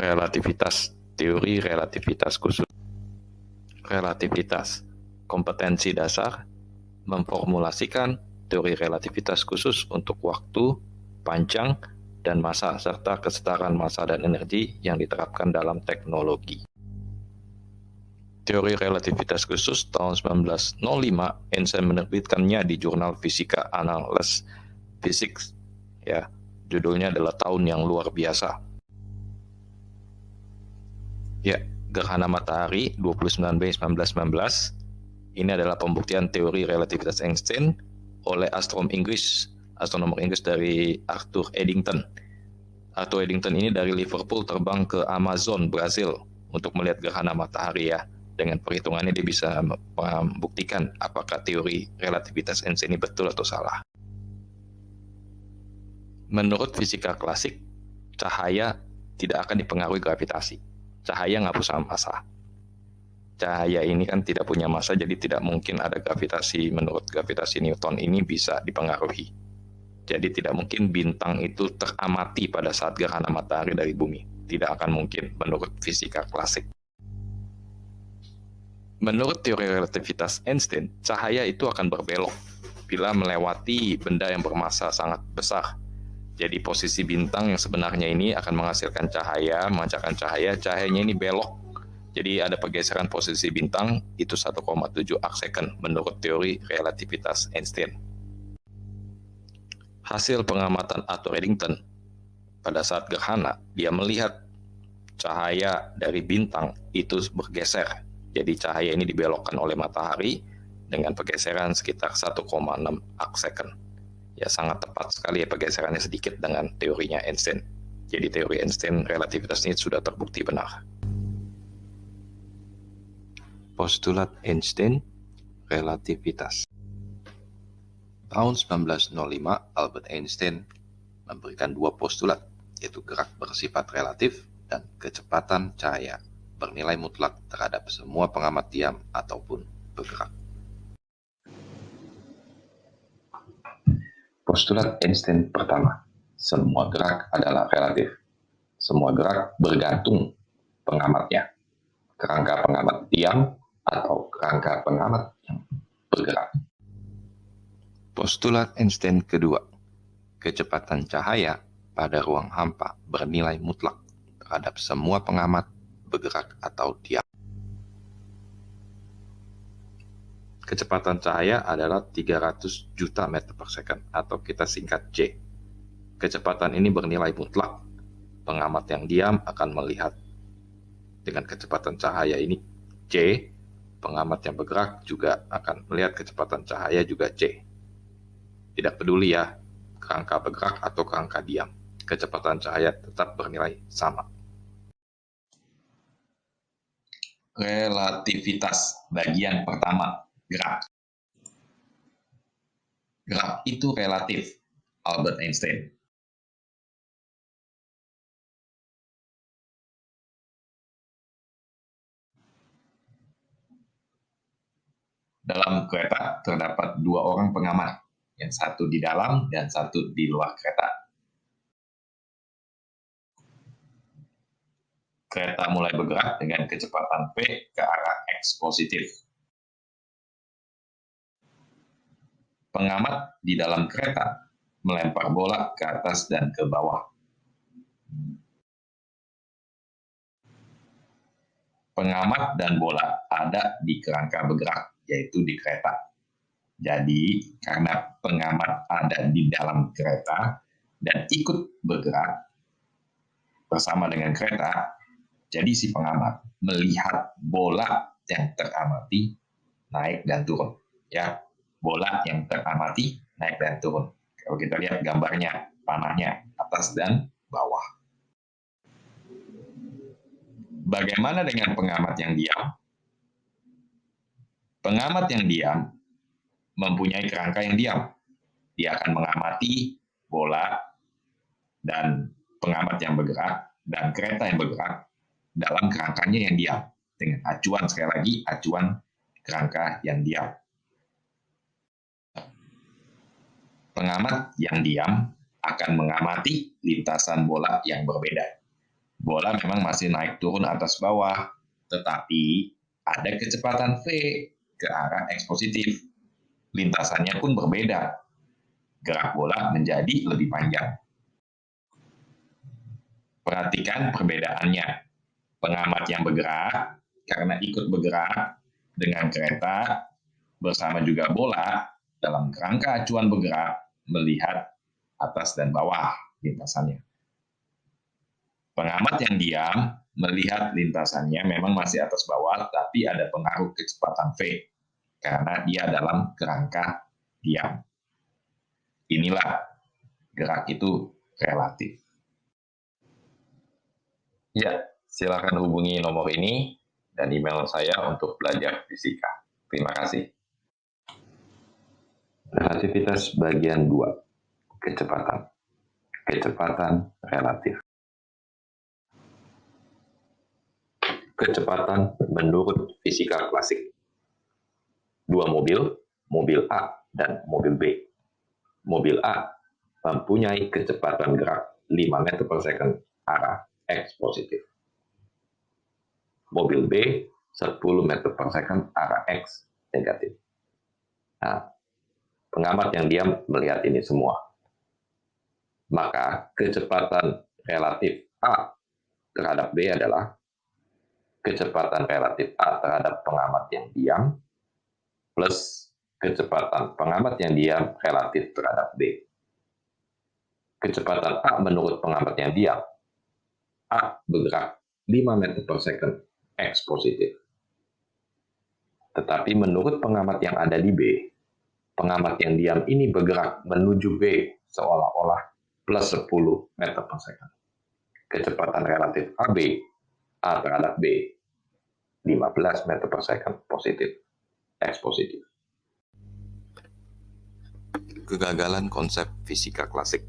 Relativitas, teori relativitas khusus. Relativitas, kompetensi dasar, memformulasikan teori relativitas khusus untuk waktu, panjang, dan massa, serta kesetaraan massa dan energi yang diterapkan dalam teknologi. Teori relativitas khusus tahun 1905, Einstein menerbitkannya di jurnal Fisika Annales Physics. Ya, judulnya adalah Tahun yang Luar Biasa. Ya, gerhana matahari 29 Mei 1919. Ini adalah pembuktian teori relativitas Einstein oleh astronom Inggris dari Arthur Eddington. Arthur Eddington ini dari Liverpool terbang ke Amazon, Brazil untuk melihat gerhana matahari ya. Dengan perhitungannya dia bisa membuktikan apakah teori relativitas Einstein ini betul atau salah. Menurut fisika klasik, cahaya tidak akan dipengaruhi gravitasi. Cahaya nggak punya massa. Cahaya ini kan tidak punya massa, jadi tidak mungkin ada gravitasi. Menurut gravitasi Newton ini bisa dipengaruhi. Jadi tidak mungkin bintang itu teramati pada saat gerhana matahari dari bumi. Tidak akan mungkin menurut fisika klasik. Menurut teori relativitas Einstein, cahaya itu akan berbelok bila melewati benda yang bermassa sangat besar. Jadi posisi bintang yang sebenarnya ini akan menghasilkan cahaya, memancarkan cahaya, cahayanya ini belok. Jadi ada pergeseran posisi bintang, itu 1,7 arcsecond menurut teori relativitas Einstein. Hasil pengamatan Arthur Eddington pada saat gerhana, dia melihat cahaya dari bintang itu bergeser. Jadi cahaya ini dibelokkan oleh matahari dengan pergeseran sekitar 1,6 arcsecond. Ya sangat tepat sekali ya pergeserannya sedikit dengan teorinya Einstein. Jadi teori Einstein relativitas ini sudah terbukti benar. Postulat Einstein relativitas. Tahun 1905, Albert Einstein memberikan dua postulat, yaitu gerak bersifat relatif dan kecepatan cahaya bernilai mutlak terhadap semua pengamat diam ataupun bergerak. Postulat Einstein pertama, semua gerak adalah relatif. Semua gerak bergantung pengamatnya. Kerangka pengamat diam atau kerangka pengamat yang bergerak. Postulat Einstein kedua, kecepatan cahaya pada ruang hampa bernilai mutlak terhadap semua pengamat bergerak atau diam. Kecepatan cahaya adalah 300 juta meter per second atau kita singkat J. Kecepatan ini bernilai mutlak. Pengamat yang diam akan melihat dengan kecepatan cahaya ini J. Pengamat yang bergerak juga akan melihat kecepatan cahaya juga J. Tidak peduli ya, kerangka bergerak atau kerangka diam. Kecepatan cahaya tetap bernilai sama. Relativitas bagian pertama. Gerak. Gerak itu relatif, Albert Einstein. Dalam kereta terdapat dua orang pengamat, yang satu di dalam dan satu di luar kereta. Kereta mulai bergerak dengan kecepatan V ke arah X positif. Pengamat di dalam kereta melempar bola ke atas dan ke bawah. Pengamat dan bola ada di kerangka bergerak, yaitu di kereta. Jadi, karena pengamat ada di dalam kereta dan ikut bergerak bersama dengan kereta, jadi si pengamat melihat bola yang teramati naik dan turun. Ya, bola yang teramati naik dan turun. Kalau kita lihat gambarnya, panahnya atas dan bawah. Bagaimana dengan pengamat yang diam? Pengamat yang diam mempunyai kerangka yang diam. Dia akan mengamati bola dan pengamat yang bergerak dan kereta yang bergerak dalam kerangkanya yang diam. Dengan acuan, sekali lagi, acuan kerangka yang diam. Pengamat yang diam akan mengamati lintasan bola yang berbeda. Bola memang masih naik turun atas bawah, tetapi ada kecepatan V ke arah X positif. Lintasannya pun berbeda. Gerak bola menjadi lebih panjang. Perhatikan perbedaannya. Pengamat yang bergerak karena ikut bergerak dengan kereta bersama juga bola dalam kerangka acuan bergerak melihat atas dan bawah lintasannya. Pengamat yang diam melihat lintasannya memang masih atas bawah, tapi ada pengaruh kecepatan V karena dia dalam kerangka diam. Inilah gerak itu relatif. Ya, silakan hubungi nomor ini dan email saya untuk belajar fisika. Terima kasih. Relativitas bagian 2. Kecepatan. Kecepatan relatif. Kecepatan menurut fisika klasik. Dua mobil, mobil A dan mobil B. Mobil A mempunyai kecepatan gerak 5 meter per second arah X positif. Mobil B 10 meter per second arah X negatif. Nah, pengamat yang diam melihat ini semua. Maka kecepatan relatif A terhadap B adalah kecepatan relatif A terhadap pengamat yang diam plus kecepatan pengamat yang diam relatif terhadap B. Kecepatan A menurut pengamat yang diam, A bergerak 5 meter per second X positif. Tetapi menurut pengamat yang ada di B, pengamat yang diam ini bergerak menuju B seolah-olah plus 10 meter per second. Kecepatan relatif AB, A terhadap B, 15 meter per second positif, X positif. Kegagalan konsep fisika klasik.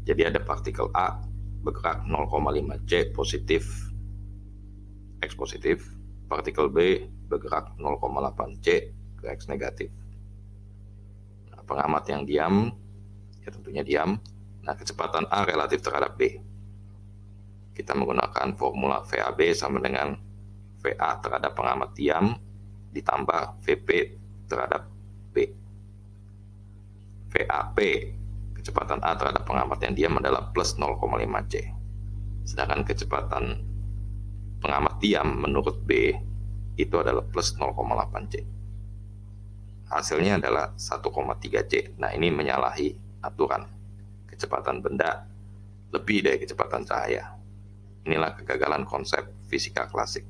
Jadi ada partikel A bergerak 0,5 C positif, X positif, partikel B bergerak 0,8 C ke X negatif. Nah, pengamat yang diam, ya tentunya diam, nah kecepatan A relatif terhadap B. Kita menggunakan formula VAB sama dengan VA terhadap pengamat diam ditambah VP terhadap B. VAP, kecepatan A terhadap pengamat yang diam adalah plus 0,5 C. Sedangkan kecepatan pengamat diam menurut B itu adalah plus 0,8 C. Hasilnya adalah 1,3 C. Nah, ini menyalahi aturan. Kecepatan benda lebih dari kecepatan cahaya. Inilah kegagalan konsep fisika klasik.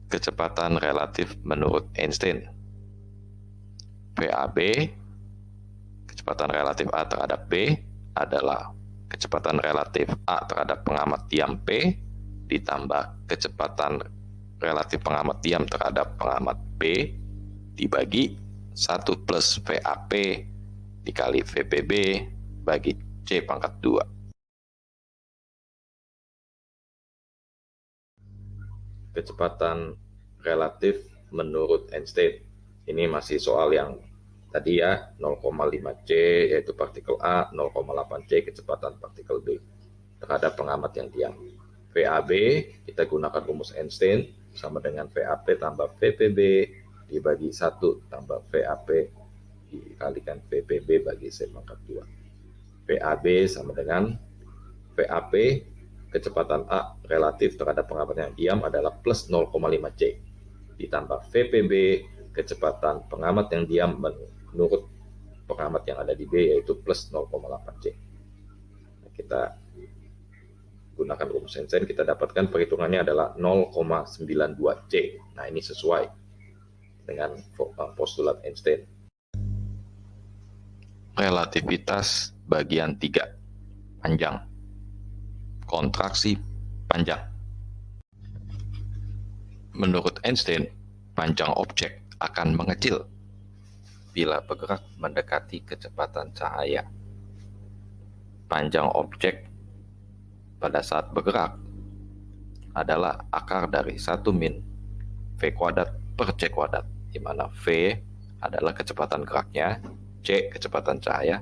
Kecepatan relatif menurut Einstein. VAB, kecepatan relatif A terhadap B adalah kecepatan relatif A terhadap pengamat diam P ditambah kecepatan relatif pengamat diam terhadap pengamat B dibagi 1 plus VAP dikali VPB bagi C pangkat 2. Kecepatan relatif menurut Einstein. Ini masih soal yang tadi ya, 0,5 C yaitu partikel A, 0,8 C kecepatan partikel B terhadap pengamat yang diam. VAB kita gunakan rumus Einstein sama dengan VAP tambah VPB dibagi 1 tambah VAP dikalikan VPB bagi C pangkat 2. VAB sama dengan VAP kecepatan A relatif terhadap pengamat yang diam adalah plus 0,5 C ditambah VPB kecepatan pengamat yang diam menurut pengamat yang ada di B yaitu plus 0,8 C. Nah, kita gunakan rumus Einstein, kita dapatkan perhitungannya adalah 0,92 C. Nah, ini sesuai dengan postulat Einstein. Relativitas bagian 3. Panjang. Kontraksi panjang. Menurut Einstein, panjang objek akan mengecil bila bergerak mendekati kecepatan cahaya. Panjang objek pada saat bergerak adalah akar dari 1 min V kuadrat per C kuadrat, di mana V adalah kecepatan geraknya, C kecepatan cahaya,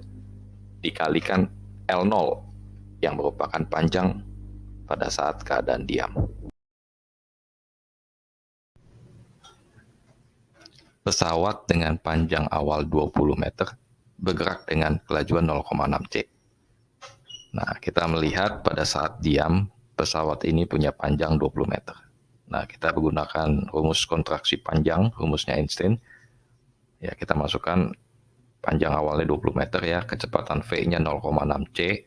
dikalikan L0 yang merupakan panjang pada saat keadaan diam. Pesawat dengan panjang awal 20 meter bergerak dengan kelajuan 0,6 C. Nah, kita melihat pada saat diam, pesawat ini punya panjang 20 meter. Nah, kita menggunakan rumus kontraksi panjang, rumusnya Einstein. Ya, kita masukkan panjang awalnya 20 meter ya, kecepatan V-nya 0,6 C.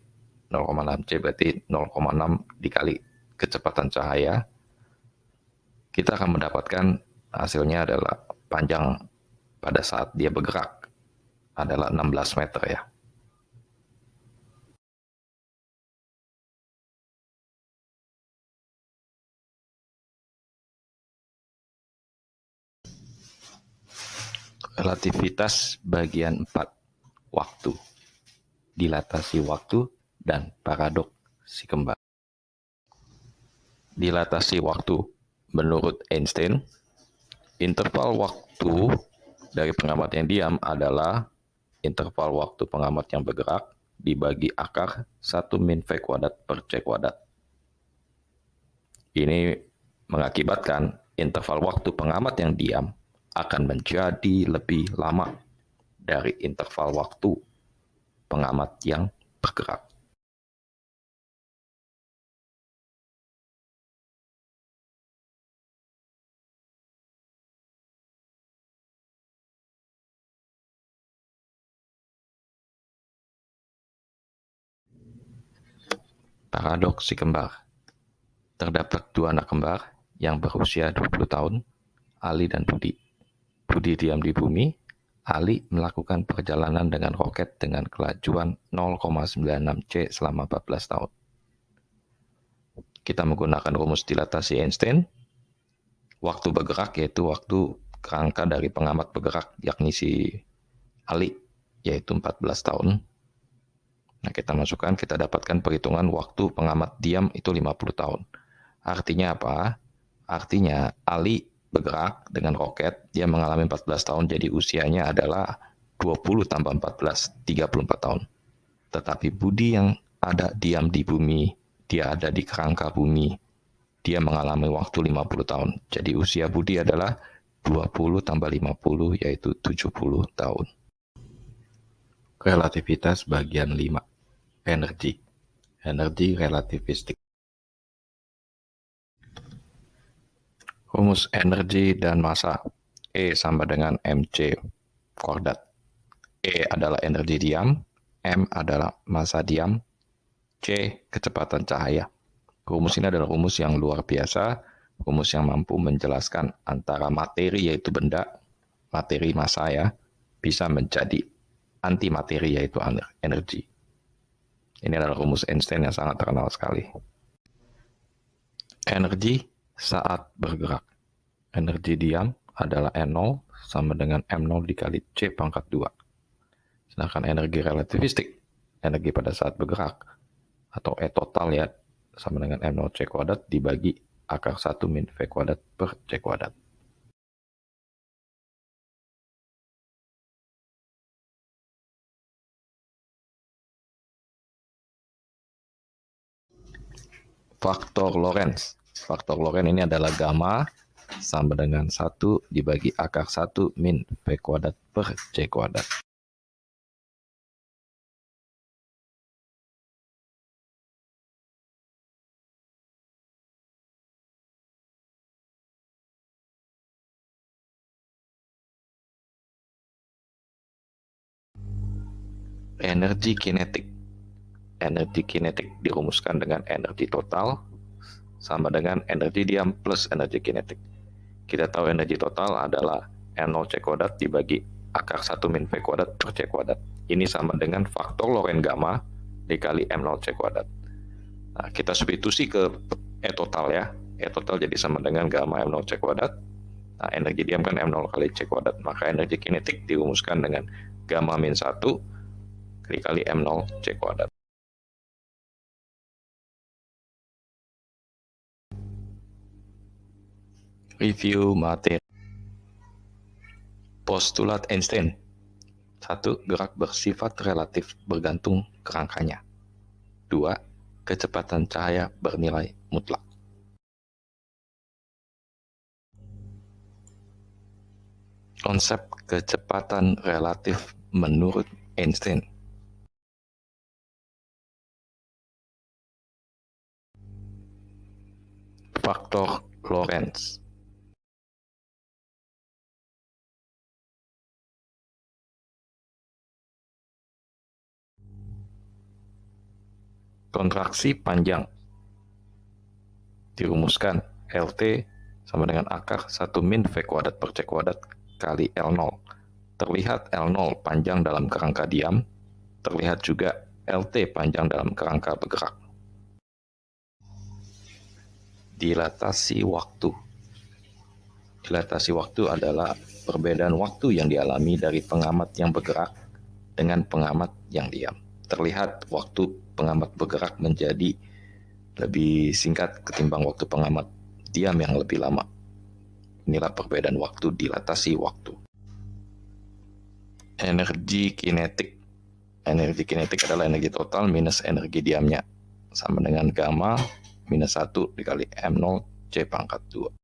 0,6 C berarti 0,6 dikali kecepatan cahaya. Kita akan mendapatkan hasilnya adalah panjang pada saat dia bergerak adalah 16 meter ya. Relativitas bagian 4, waktu, dilatasi waktu, dan paradoks si kembar. Dilatasi waktu, menurut Einstein, interval waktu dari pengamat yang diam adalah interval waktu pengamat yang bergerak dibagi akar 1 min V kuadrat per C kuadrat. Ini mengakibatkan interval waktu pengamat yang diam akan menjadi lebih lama dari interval waktu pengamat yang bergerak. Paradoks si kembar. Terdapat 2 anak kembar yang berusia 20 tahun, Ali dan Budi. Budi diam di bumi, Ali melakukan perjalanan dengan roket dengan kelajuan 0,96 C selama 14 tahun. Kita menggunakan rumus dilatasi Einstein. Waktu bergerak yaitu waktu kerangka dari pengamat bergerak, yakni si Ali, yaitu 14 tahun. Nah, kita masukkan, kita dapatkan perhitungan waktu pengamat diam itu 50 tahun. Artinya apa? Artinya Ali bergerak dengan roket, dia mengalami 14 tahun, jadi usianya adalah 20 tambah 14, 34 tahun. Tetapi Budi yang ada diam di bumi, dia ada di kerangka bumi, dia mengalami waktu 50 tahun. Jadi usia Budi adalah 20 tambah 50, yaitu 70 tahun. Relativitas bagian 5. Energi. Energi relativistik. Rumus energi dan massa. E sama dengan mc kuadrat. E adalah energi diam, m adalah massa diam, c kecepatan cahaya. Rumus ini adalah rumus yang luar biasa, rumus yang mampu menjelaskan antara materi yaitu benda, materi massa ya, bisa menjadi antimateri yaitu energi. Ini adalah rumus Einstein yang sangat terkenal sekali. Energi saat bergerak. Energi diam adalah N0 sama dengan M0 dikali C pangkat 2. Sedangkan energi relativistik, energi pada saat bergerak, atau E total ya, sama dengan M0 C kuadrat dibagi akar 1 min V kuadrat per C kuadrat. Faktor Lorentz. Faktor Lorentz ini adalah gamma sama dengan 1 dibagi akar 1 min V kuadrat per C kuadrat. Energi kinetik. Energi kinetik dirumuskan dengan energi total sama dengan energi diam plus energi kinetik. Kita tahu energi total adalah N0 C kuadrat dibagi akar 1 min V kuadrat per C kuadrat. Ini sama dengan faktor Lorentz gamma dikali M0 C kuadrat. Nah, kita substitusi ke E total ya. E total jadi sama dengan gamma M0 C kuadrat. Nah, energi diam kan M0 kali C kuadrat. Maka energi kinetik dirumuskan dengan gamma min 1 dikali M0 C kuadrat. Review materi. Postulat Einstein. 1. Gerak bersifat relatif bergantung kerangkanya. 2. kecepatan cahaya bernilai mutlak. Konsep kecepatan relatif menurut Einstein. Faktor Lorentz. Kontraksi panjang dirumuskan LT sama dengan akar 1 min V kuadrat per C kuadrat kali L0. Terlihat L0 panjang dalam kerangka diam, terlihat juga LT panjang dalam kerangka bergerak. Dilatasi waktu. Dilatasi waktu adalah perbedaan waktu yang dialami dari pengamat yang bergerak dengan pengamat yang diam. Terlihat waktu pengamat bergerak menjadi lebih singkat ketimbang waktu pengamat diam yang lebih lama. Inilah perbedaan waktu, dilatasi waktu. Energi kinetik. Energi kinetik adalah energi total minus energi diamnya. Sama dengan gamma minus 1 dikali M0 C pangkat 2.